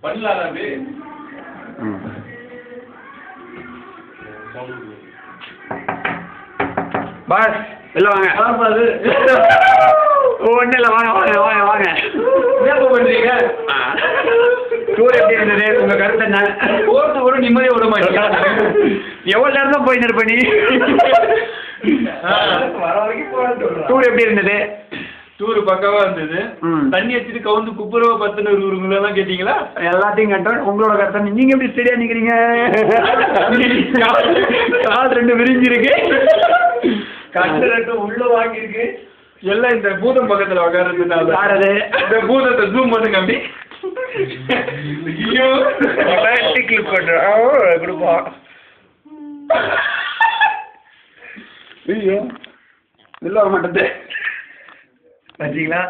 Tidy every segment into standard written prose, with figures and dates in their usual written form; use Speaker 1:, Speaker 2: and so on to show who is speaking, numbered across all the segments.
Speaker 1: பண்ணலாம் தம்பி.
Speaker 2: பாஸ் இல்லை வாங்க. ஒன்றும் இல்லை, வாங்க வாங்க வாங்க வாங்க.
Speaker 1: என்ன பண்ணுறீங்க?
Speaker 2: டூர் எப்படி இருந்தது? உங்கள் கருத்து என்ன?
Speaker 1: போகிறது ஒரு நிம்மதியை விட மாட்டீங்க.
Speaker 2: எவ்வளோ நேரம் தான் போய் நிற்ப நீ?
Speaker 1: வர வரைக்கும் போகிறது.
Speaker 2: டூர் எப்படி இருந்தது?
Speaker 1: டூர் பக்காவா இருந்தது. தண்ணி வச்சுட்டு கவுந்து குப்புரவ பத்துன்னு ஊருங்களெல்லாம் கேட்டீங்களா?
Speaker 2: எல்லாத்தையும் கேட்டோம். உங்களோட கருத்து நீங்க எப்படி ஸ்டெடியா நிக்கிறீங்க? கால் ரெண்டு விரிஞ்சிருக்கு,
Speaker 1: கண்ணு ரெண்டு உள்ள வாங்கியிருக்கு. எல்லாம் இந்த பூதம் பக்கத்துல உட்கார்றதுனால.
Speaker 2: யாரது?
Speaker 1: இந்த பூதத்தை ஜூம் பண்ணுங்க அப்படி. ஐயோ
Speaker 2: கிளிக் பண்றோம் கொடுப்போம். ஐயோ இல்லை மாட்டேது வச்சிங்களா?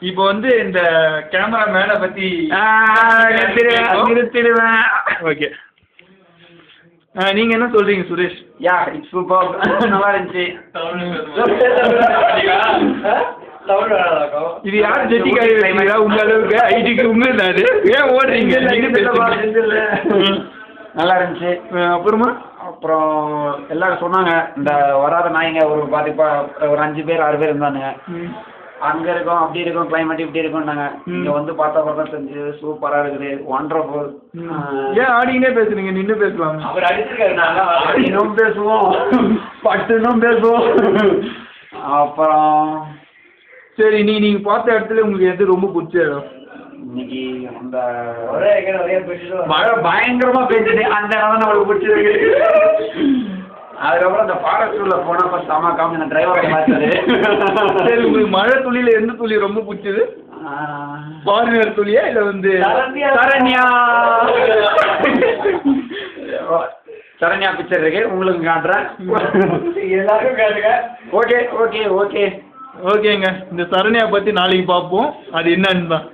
Speaker 1: இப்போ வந்து இந்த கேமரா மேல பத்தி
Speaker 2: நிறுத்திடுவேன்.
Speaker 1: ஓகே, நீங்க என்ன சொல்றீங்க சுரேஷ்?
Speaker 2: யா இட்ஸ் சூப்பர், நல்லா இருந்துச்சு.
Speaker 1: இது யார் ஜெட்டி காய் வைக்கிறீங்களா? உங்க அளவுக்கு ஐடிக்கு உண்மை தான் அது. ஏன் ஓடுறீங்க?
Speaker 2: நல்லா இருந்துச்சு.
Speaker 1: அப்புறமா
Speaker 2: அப்புறம் எல்லாரும் சொன்னாங்க இந்த வராத நாய்ங்க ஒரு ஒரு 5 பேர் 6 பேர் இருந்தானுங்க. அங்க இருக்கும் அப்படி இருக்கும், கிளைமேட் இப்படி இருக்கும்னாங்க. இங்க வந்து பார்த்தா தெரிஞ்சு சூப்பரா இருக்குது, ஒண்டர்ஃபுல்.
Speaker 1: ஏன் ஆடினே பேசுறீங்க? நின்று பேசலாம்.
Speaker 2: அவர் அடிச்சிருக்காரு, இன்னும் பேசுவோம், பட்டுனும் பேசுவோம். அப்புறம்
Speaker 1: சரி, நீங்க பார்த்த இடத்துல உங்களுக்கு எது ரொம்ப பிடிச்ச இடம்?
Speaker 2: இன்னைக்கு அந்த மழை பயங்கரமா பெய்ஞ்சுது, அந்த இடம் நம்மளுக்கு பிடிச்சிருக்கு. அதுக்கப்புறம் அந்த ஃபாரஸ்ட்ல போனப்ப செம காமி, அந்த டிரைவரை பார்த்தாரு.
Speaker 1: சரி, உங்களுக்கு மழை துளியில எந்த துளி ரொம்ப பிடிச்சது? ஃபாரினர் துளியா இல்ல வந்து
Speaker 2: சரண்யா? சரண்யா பிக்சர் இருக்கு, உங்களுக்கு காட்டுறேன். எல்லாருக்கும் காட்டுங்க. ஓகே ஓகே ஓகே
Speaker 1: ஓகேங்க. இந்த சரண்யா பத்தி நாளைக்கு பார்ப்போம், அது என்னன்னு தான்.